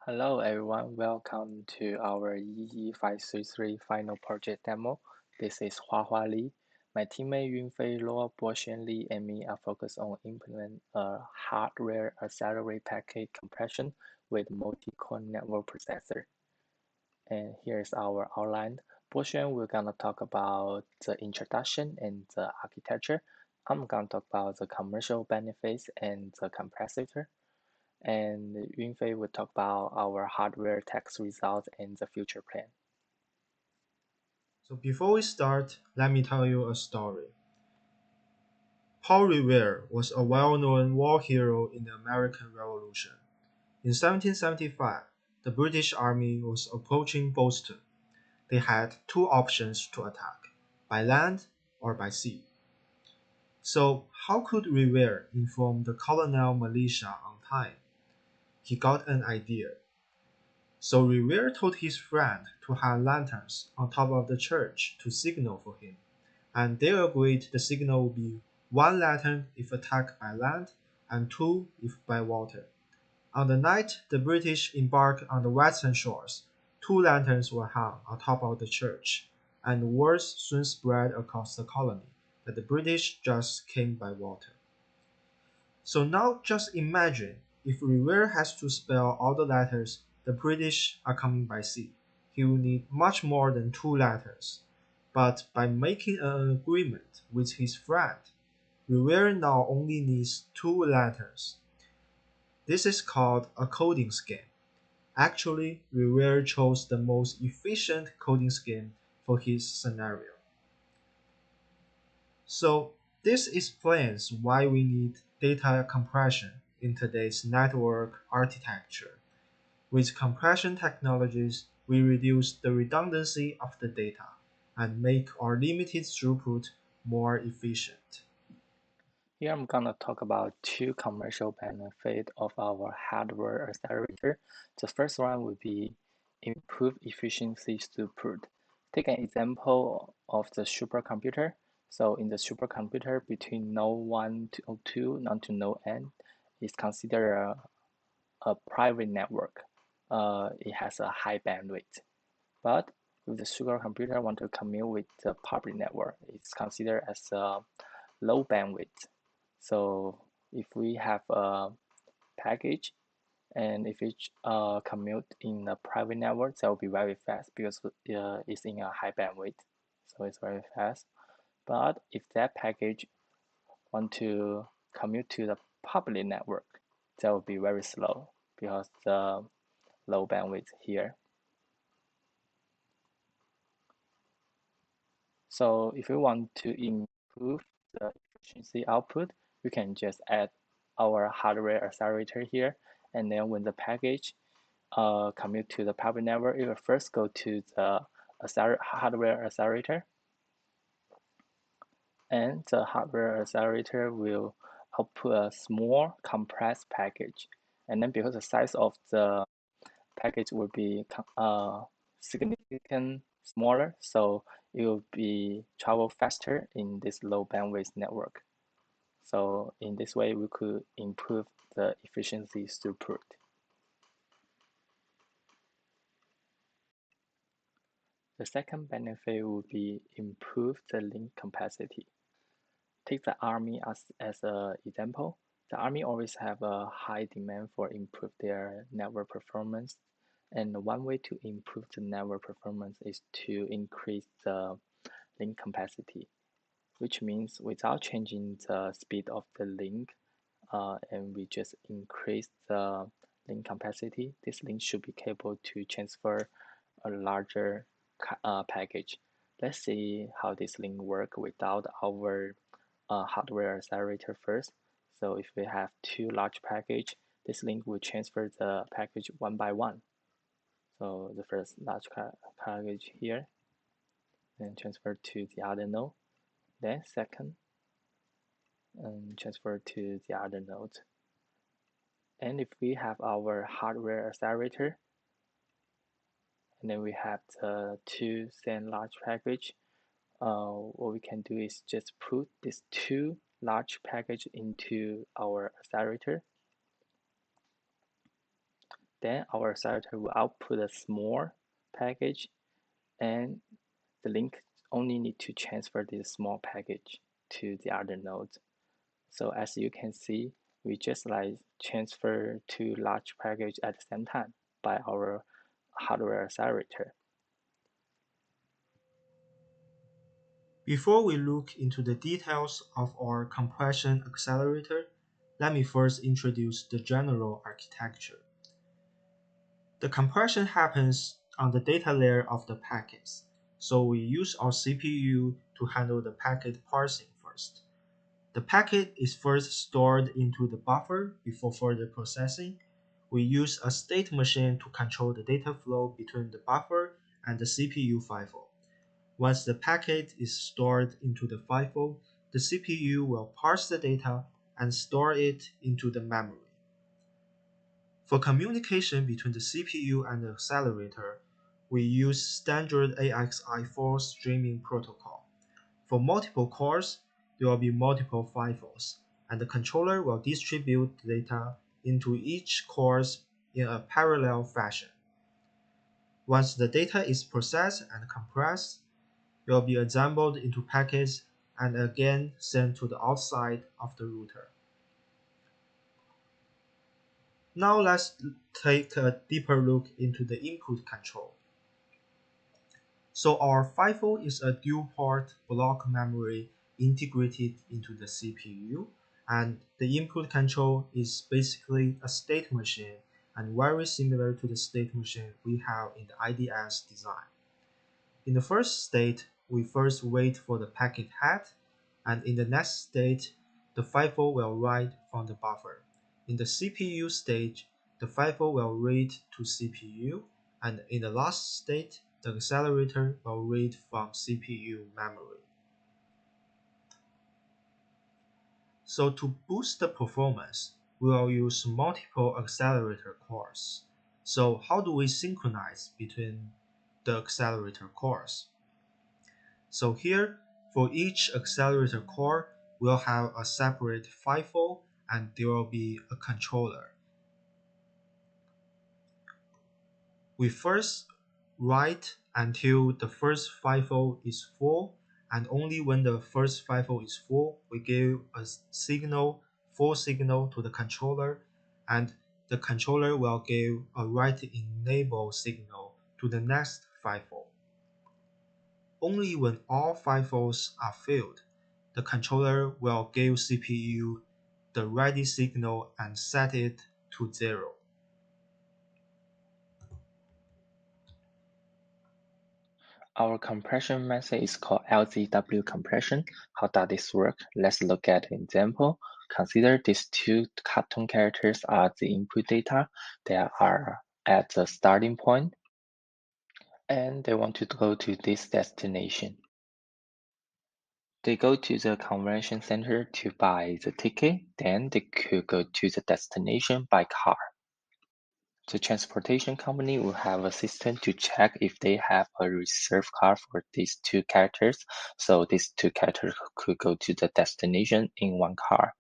Hello everyone, welcome to our EE533 final project demo. This is Huahua Li. My teammate Yunfei, Boxuan Li, and me are focused on implement a hardware accelerate packet compression with multi-core network processor. And here's our outline. Boxuan, we're gonna talk about the introduction and the architecture. I'm gonna talk about the commercial benefits and the compressor, and Yunfei will talk about our hardware test results and the future plan. So before we start, let me tell you a story. Paul Revere was a well-known war hero in the American Revolution. In 1775, the British Army was approaching Boston. They had two options to attack, by land or by sea. So how could Revere inform the colonial militia on time? He got an idea. So Revere told his friend to hang lanterns on top of the church to signal for him, and they agreed the signal would be one lantern if attacked by land and two if by water. On the night the British embarked on the western shores, two lanterns were hung on top of the church, and word soon spread across the colony that the British just came by water. So now just imagine if Revere has to spell all the letters the British are coming by sea. He will need much more than two letters. But by making an agreement with his friend, Revere now only needs two letters. This is called a coding scheme. Actually, Revere chose the most efficient coding scheme for his scenario. So this explains why we need data compression in today's network architecture. With compression technologies, we reduce the redundancy of the data and make our limited throughput more efficient. Here I'm gonna talk about two commercial benefits of our hardware accelerator. The first one would be improve efficiency throughput. Take an example of the supercomputer. So in the supercomputer between node 1 to node 2, node to node n is considered a private network. It has a high bandwidth. But if the supercomputer want to commute with the public network, it's considered as a low bandwidth. So if we have a package and if it commute in a private network, that will be very fast because it's in a high bandwidth. So it's very fast. But if that package want to commute to the public network, that will be very slow because the low bandwidth here. So if we want to improve the efficiency output, we can just add our hardware accelerator here. And then when the package commute to the public network, it will first go to the hardware accelerator. And the hardware accelerator will output a small compressed package. And then because the size of the package will be significant smaller, so it will be travel faster in this low bandwidth network. So in this way, we could improve the efficiency throughput. The second benefit would be improve the link capacity. Take the army as an example. The army always have a high demand for improve their network performance. And one way to improve the network performance is to increase the link capacity, which means without changing the speed of the link, and we just increase the link capacity, this link should be capable to transfer a larger package. Let's see how this link work without our hardware accelerator first. So if we have two large package, this link will transfer the package one by one. So the first large package here, then transfer to the other node. Then second, and transfer to the other node. And if we have our hardware accelerator, and then we have the two same large package, what we can do is just put these two large package into our accelerator. Then our accelerator will output a small package, and the link only need to transfer this small package to the other nodes. So as you can see, we just like transfer two large packages at the same time by our hardware accelerator. Before we look into the details of our compression accelerator, let me first introduce the general architecture. The compression happens on the data layer of the packets, so we use our CPU to handle the packet parsing first. The packet is first stored into the buffer before further processing. We use a state machine to control the data flow between the buffer and the CPU FIFO. Once the packet is stored into the FIFO, the CPU will parse the data and store it into the memory. For communication between the CPU and the accelerator, we use standard AXI4 streaming protocol. For multiple cores, there will be multiple FIFOs, and the controller will distribute the data into each cores in a parallel fashion. Once the data is processed and compressed, it will be assembled into packets and again sent to the outside of the router. Now let's take a deeper look into the input control. So our FIFO is a dual-port block memory integrated into the CPU, and the input control is basically a state machine and very similar to the state machine we have in the IDS design. In the first state, we first wait for the packet head, and in the next state, the FIFO will write from the buffer. In the CPU stage, the FIFO will read to CPU, and in the last state, the accelerator will read from CPU memory. So to boost the performance, we will use multiple accelerator cores. So how do we synchronize between the accelerator cores? So here, for each accelerator core, we'll have a separate FIFO and there will be a controller. We first write until the first FIFO is full, and only when the first FIFO is full, we give a full signal to the controller, and the controller will give a write enable signal to the next FIFO. Only when all FIFOs are filled, the controller will give CPU the ready signal and set it to 0. Our compression method is called LZW compression. How does this work? Let's look at an example. Consider these two cartoon characters are the input data. They are at the starting point, and they want to go to this destination. They go to the convention center to buy the ticket, then they could go to the destination by car. The transportation company will have a system to check if they have a reserve car for these two characters, so these two characters could go to the destination in one car.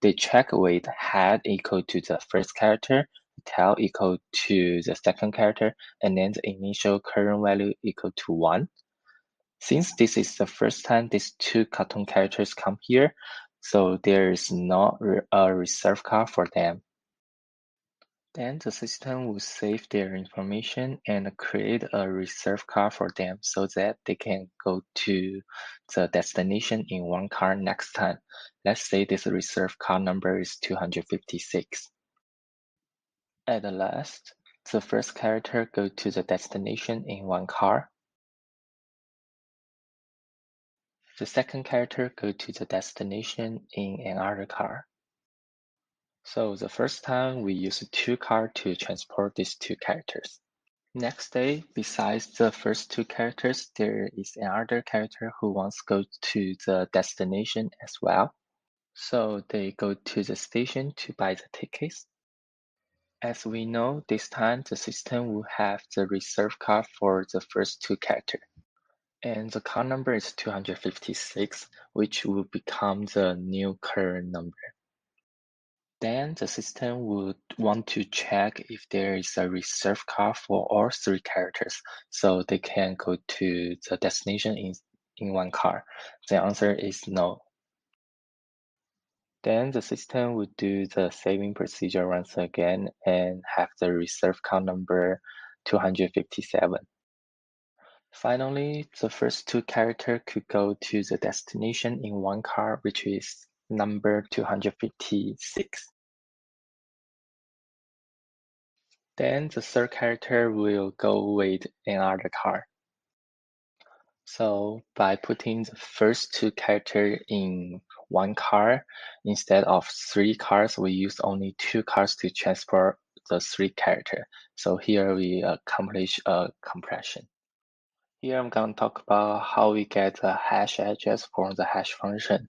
They check with head equal to the first character, tail equal to the second character, and then the initial current value equal to 1. Since this is the first time these two cartoon characters come here, so there is not a reserve car for them. Then the system will save their information and create a reserve car for them so that they can go to the destination in one car next time. Let's say this reserve car number is 256. At last, the first character go to the destination in one car. The second character go to the destination in another car. So the first time we use two cars to transport these two characters. Next day, besides the first two characters, there is another character who wants to go to the destination as well. So they go to the station to buy the tickets. As we know, this time the system will have the reserve car for the first two characters. And the car number is 256, which will become the new current number. Then the system would want to check if there is a reserved car for all three characters, so they can go to the destination in one car. The answer is no. Then the system would do the saving procedure once again and have the reserve car number 257. Finally, the first two characters could go to the destination in one car, which is number 256. Then the third character will go with another car. So by putting the first two characters in one car, instead of three cars, we use only two cars to transport the three characters. So here we accomplish a compression. Here I'm going to talk about how we get the hash address from the hash function.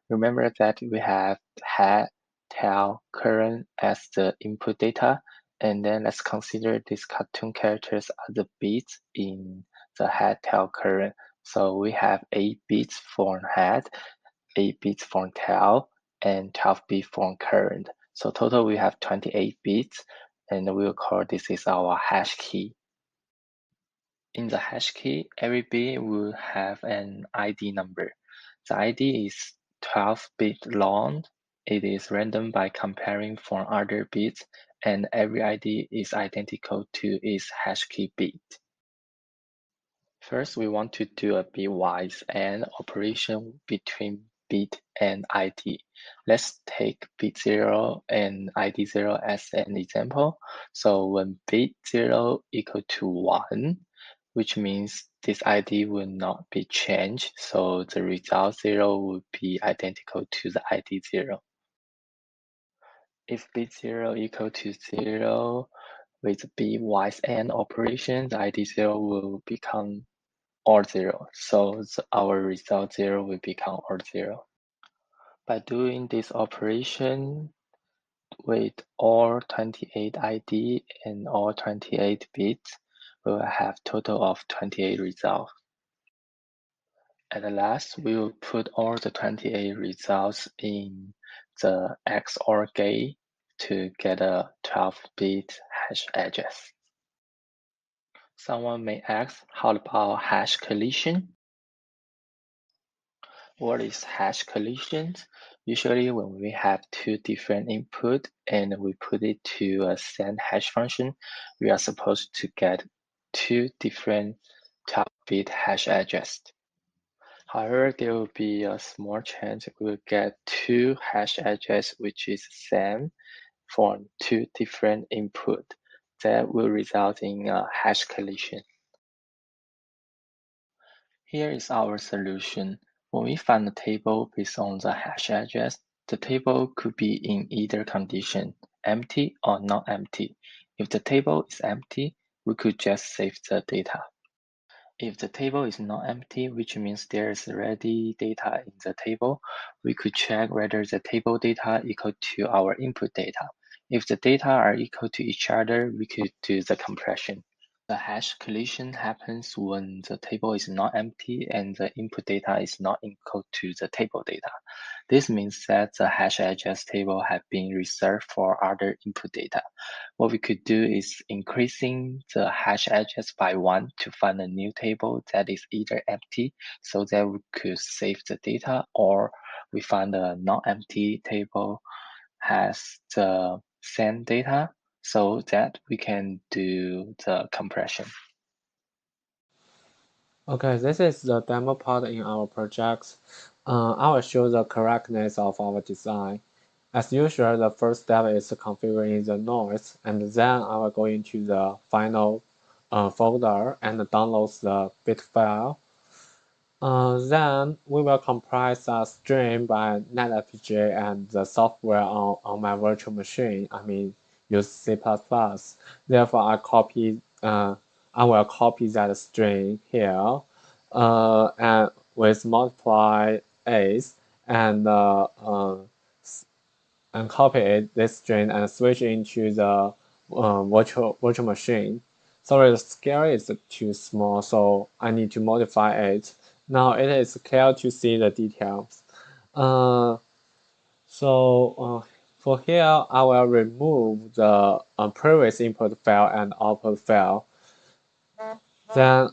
Remember that we have head, tail, current as the input data, and then let's consider these cartoon characters as the bits in the head, tail, current. So we have 8 bits for head, 8 bits for tail, and 12 bits for current. So total we have 28 bits, and we'll call this is our hash key. In the hash key, every bit will have an ID number. The ID is 12-bit long. It is random by comparing from other bits, and every ID is identical to its hash key bit. First, we want to do a bitwise AND operation between bit and ID. Let's take bit 0 and ID 0 as an example. So when bit 0 equal to 1, which means this ID will not be changed, so the result 0 will be identical to the ID 0. If bit 0 equal to 0, with bitwise AND operation, the ID 0 will become or 0, so our result 0 will become or 0. By doing this operation with all 28 ID and all 28 bits, we will have total of 28 results. At last, we will put all the 28 results in the XOR gate to get a 12-bit hash address. Someone may ask, how about hash collision? What is hash collisions? Usually when we have two different input and we put it to a send hash function, we are supposed to get two different 12-bit hash address. However, there will be a small chance we will get two hash address which is same from two different input. That will result in a hash collision. Here is our solution. When we find a table based on the hash address, the table could be in either condition, empty or not empty. If the table is empty, we could just save the data. If the table is not empty, which means there is already data in the table, we could check whether the table data equal to our input data. If the data are equal to each other, we could do the compression. The hash collision happens when the table is not empty and the input data is not equal to the table data. This means that the hash address table have been reserved for other input data. What we could do is increasing the hash address by 1 to find a new table that is either empty so that we could save the data, or we find a not empty table has the same data so that we can do the compression. Okay, this is the demo part in our project. I will show the correctness of our design. As usual, the first step is configuring the noise, and then I will go into the final folder and download the bit file. Then we will comprise a stream by NetFPGA and the software on my virtual machine. I mean, use C++. Therefore, I will copy that string here, and with multiply a's and copy this string and switch into the virtual machine. Sorry, the scale is too small, so I need to modify it. Now it is clear to see the details. Uh, so For here, I will remove the previous input file and output file. Then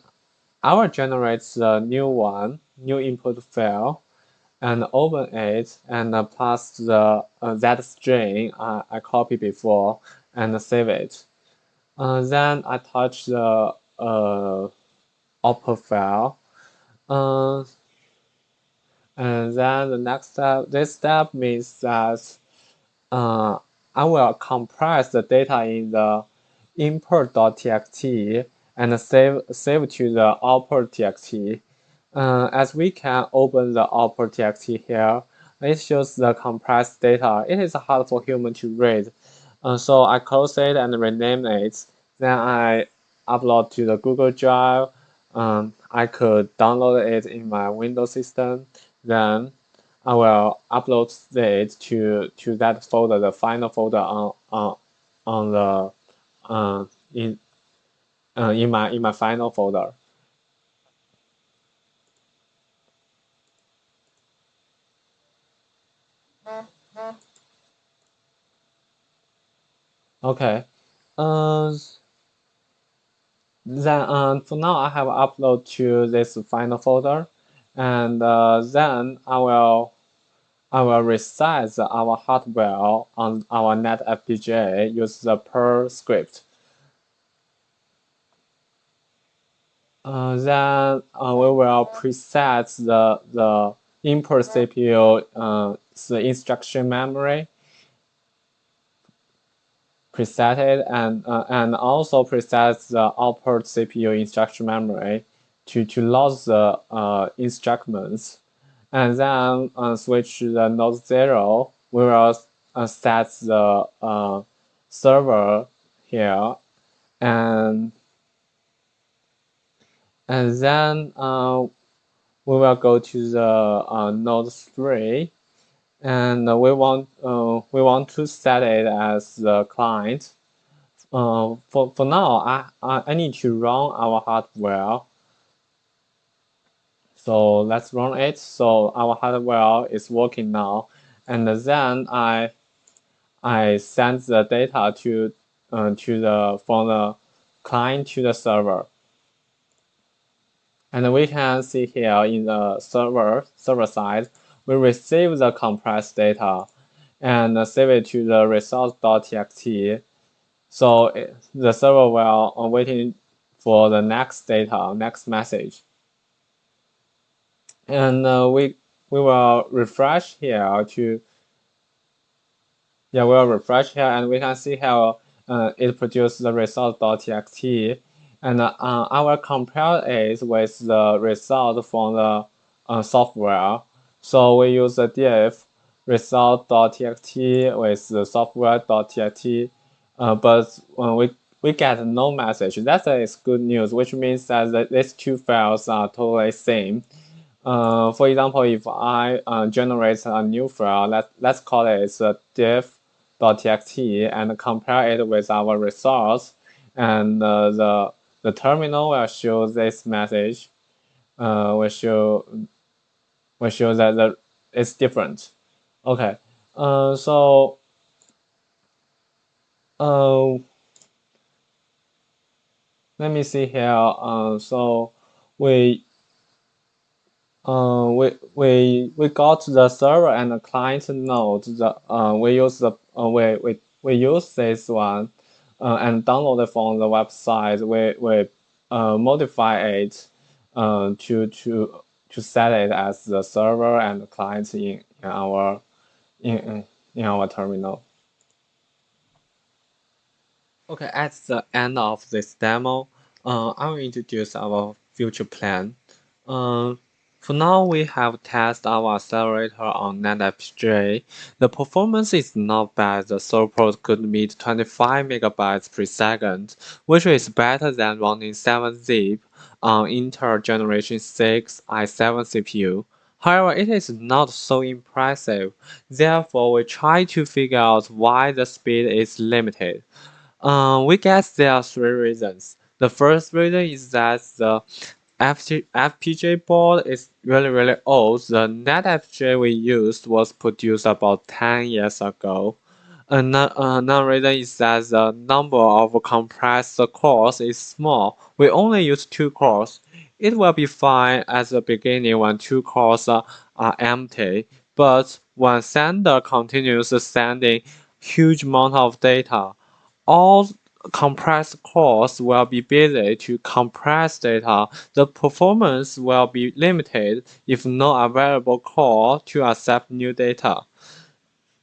I will generate the new input file, and open it and pass the that string I copied before and save it. Then I touch the output file. Uh, and then the next step, this step means that uh, I will compress the data in the input.txt and save to the output.txt. As we can open the output.txt here, it shows the compressed data. It is hard for human to read. So I close it and rename it. Then I upload to the Google Drive. I could download it in my Windows system. Then I will upload it to that folder, the final folder on the uh, in in my final folder. Okay. Uh, then for now I have upload to this final folder, and then I will resize our hardware on our net FPGA use the Perl script. Then we will preset the input CPU the instruction memory preset it and also preset the output CPU instruction memory to load the instructions, and then switch the node 0. We will set the server here, and then we will go to the node 3, and we want to set it as the client. For now, I need to run our hardware. So let's run it. So our hardware is working now, and then I send the data to the from the client to the server. And we can see here in the server side, we receive the compressed data and save it to the result.txt. So the server will waiting for the next data, next message. And we will refresh here to we'll refresh here, and we can see how it produces the result.txt, and I will compare it with the result from the software. So we use the diff result.txt with the software.txt, but we get no message. That is good news, which means that these two files are totally same. For example, if I generate a new file, let's call it diff.txt and compare it with our results, and the terminal will show this message. Will show that it's different. Okay. So uh, let me see here. So we we got the server and the client node. We use we use this one and download it from the website. We modify it to set it as the server and the client in our terminal. Okay, at the end of this demo, I will introduce our future plan. Uh, for now, we have tested our accelerator on NetFPGA. The performance is not bad. The throughput could meet 25 megabytes per second, which is better than running 7-zip on Intel Generation 6 i7 CPU. However, it is not so impressive. Therefore, we try to figure out why the speed is limited. We guess there are three reasons. The first reason is that the FPGA board is really old. The net FPGA we used was produced about 10 years ago. Another reason is that the number of compressed cores is small. We only use 2 cores. It will be fine at the beginning when 2 cores are empty, but when sender continues sending huge amount of data, all compressed cores will be busy to compress data. The performance will be limited if no available core to accept new data.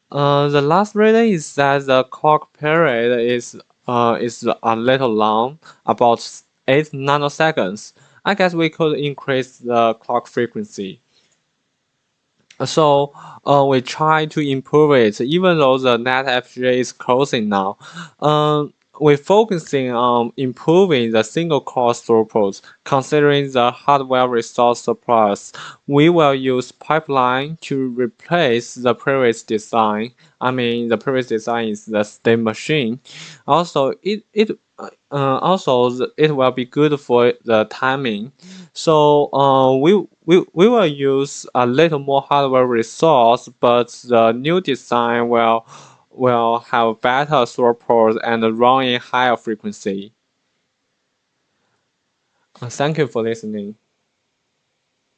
The last reason is that the clock period is a little long, about 8 nanoseconds. I guess we could increase the clock frequency. So we try to improve it, even though the net FPGA is closing now. We're focusing on improving the single core throughput. Considering the hardware resource surplus, we will use pipeline to replace the previous design. I mean, the previous design is the state machine. Also, it will be good for the timing. So we will use a little more hardware resource, but the new design will have better throughput and run in higher frequency. Thank you for listening.